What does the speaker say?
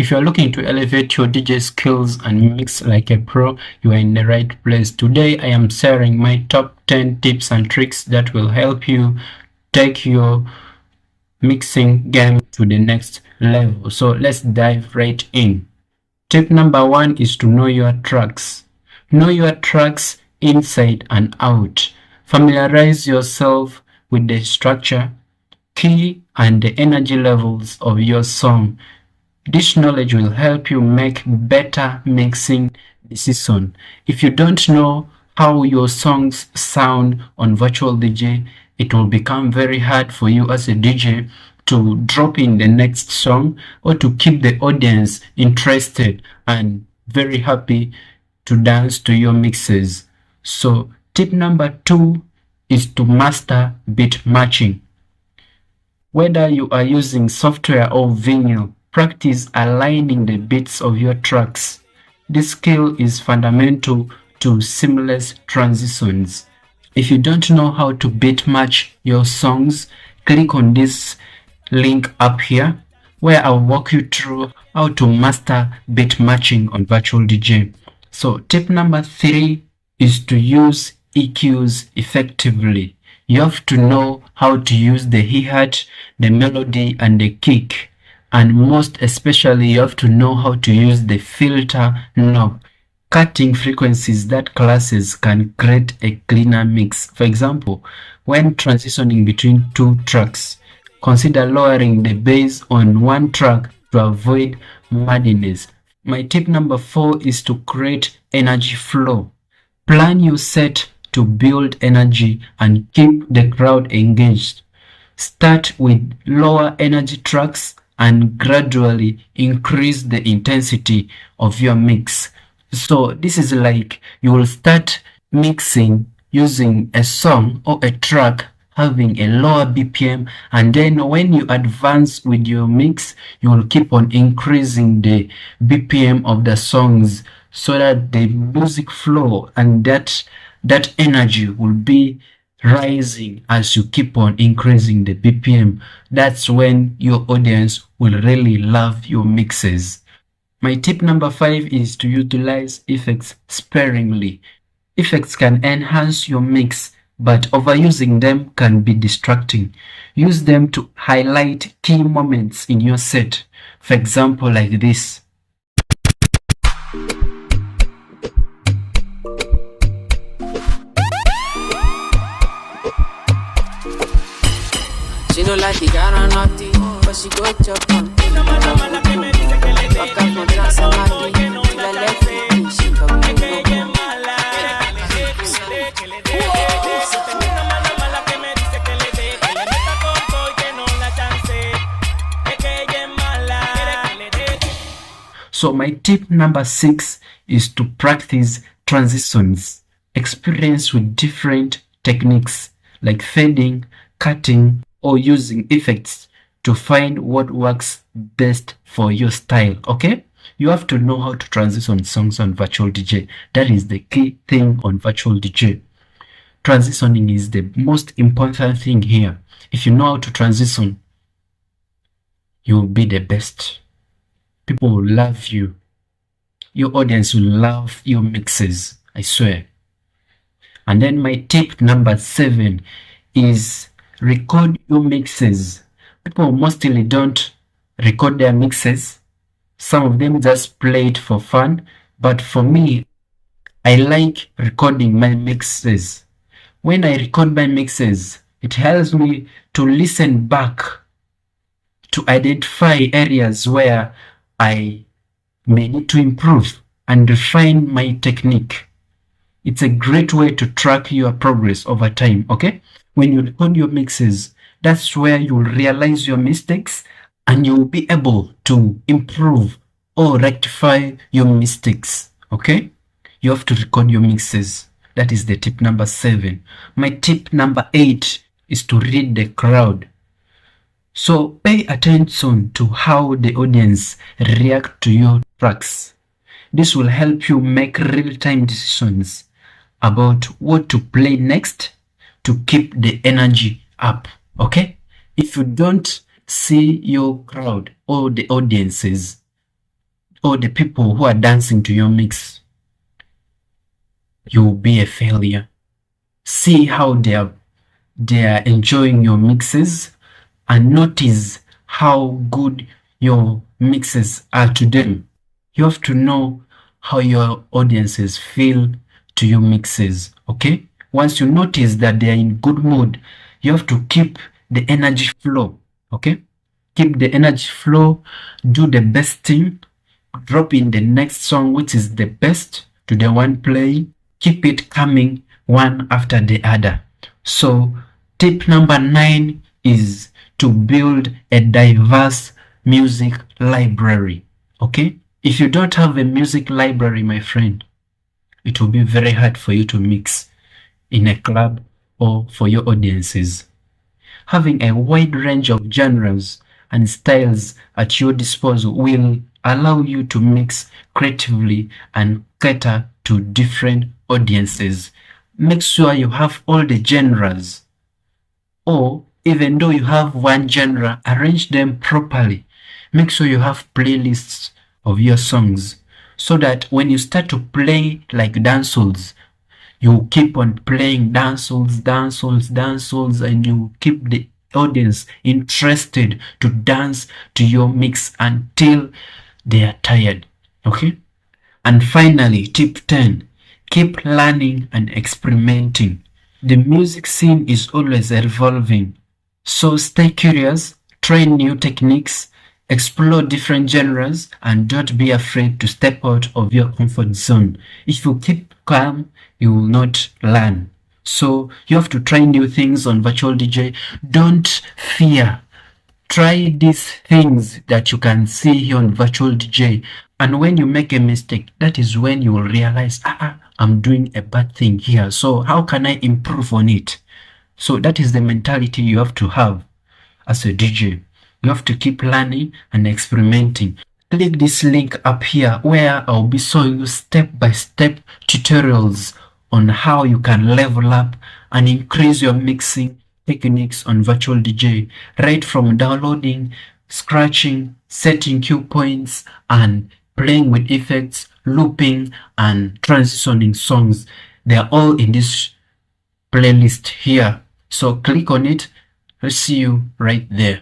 If you're looking to elevate your DJ skills and mix like a pro, you are in the right place. Today, I am sharing my top 10 tips and tricks that will help you take your mixing game to the next level. So let's dive right in. Tip number 1 is to know your tracks. Know your tracks inside and out. Familiarize yourself with the structure, key, and the energy levels of your song. This knowledge will help you make better mixing decisions. If you don't know how your songs sound on virtual DJ, it will become very hard for you as a DJ to drop in the next song or to keep the audience interested and very happy to dance to your mixes. So tip number 2 is to master beat matching. Whether you are using software or vinyl, practice aligning the beats of your tracks. This skill is fundamental to seamless transitions. If you don't know how to beat match your songs, click on this link up here where I'll walk you through how to master beat matching on virtual DJ. So tip number 3 is to use EQs effectively. You have to know how to use the hi-hat, the melody, and the kick. And most especially, you have to know how to use the filter knob. Cutting frequencies that classes can create a cleaner mix. For example, when transitioning between two tracks, consider lowering the bass on one track to avoid madness. My tip number 4 is to create energy flow. Plan your set to build energy and keep the crowd engaged. Start with lower energy tracks and gradually increase the intensity of your mix. So this is like you will start mixing using a song or a track having a lower BPM, and then when you advance with your mix, you will keep on increasing the BPM of the songs so that the music flow and that energy will be rising as you keep on increasing the BPM. That's when your audience will really love your mixes. My tip number 5 is to utilize effects sparingly. Effects can enhance your mix, but overusing them can be distracting. Use them to highlight key moments in your set. For example, like this. She no like the guy or nothing, but she go chop on. So my tip number 6 is to practice transitions. Experience with different techniques like fading, cutting, or using effects to find what works best for your style. Okay, you have to know how to transition songs on virtual DJ. That is the key thing on virtual DJ. Transitioning is the most important thing here. If you know how to transition, you will be the best. People will love you. Your audience will love your mixes, I swear. And then my tip number 7 is record your mixes. People mostly don't record their mixes. Some of them just play it for fun. But for me, I like recording my mixes. When I record my mixes, it helps me to listen back to identify areas where I may need to improve and refine my technique. It's a great way to track your progress over time, okay? When you record your mixes, that's where you'll realize your mistakes and you'll be able to improve or rectify your mistakes, okay? You have to record your mixes. That is the tip number 7. My tip number 8 is to read the crowd. So pay attention to how the audience react to your tracks. This will help you make real-time decisions about what to play next to keep the energy up, okay? If you don't see your crowd or the audiences, or the people who are dancing to your mix, you will be a failure. See how they are enjoying your mixes, and notice how good your mixes are to them. You have to know how your audiences feel to your mixes, okay? Once you notice that they are in good mood, you have to keep the energy flow, okay? Keep the energy flow, do the best thing, drop in the next song which is the best to the one playing, keep it coming one after the other. So tip number 9 is to build a diverse music library, okay? If you don't have a music library, my friend, it will be very hard for you to mix in a club or for your audiences. Having a wide range of genres and styles at your disposal will allow you to mix creatively and cater to different audiences. Make sure you have all the genres, or even though you have one genre, arrange them properly. Make sure you have playlists of your songs so that when you start to play like dancehalls, you keep on playing dancehalls, and you keep the audience interested to dance to your mix until they are tired, okay? And finally, tip 10, keep learning and experimenting. The music scene is always evolving, so stay curious, try new techniques, explore different genres, and don't be afraid to step out of your comfort zone. If you keep calm, you will not learn. So you have to try new things on virtual DJ. Don't fear. Try these things that you can see here on virtual DJ. And when you make a mistake, that is when you will realize, I'm doing a bad thing here. So how can I improve on it? So that is the mentality you have to have as a DJ. You have to keep learning and experimenting. Click this link up here where I'll be showing you step-by-step tutorials on how you can level up and increase your mixing techniques on virtual DJ, right from downloading, scratching, setting cue points, and playing with effects, looping, and transitioning songs. They are all in this playlist here. So click on it. I'll see you right there.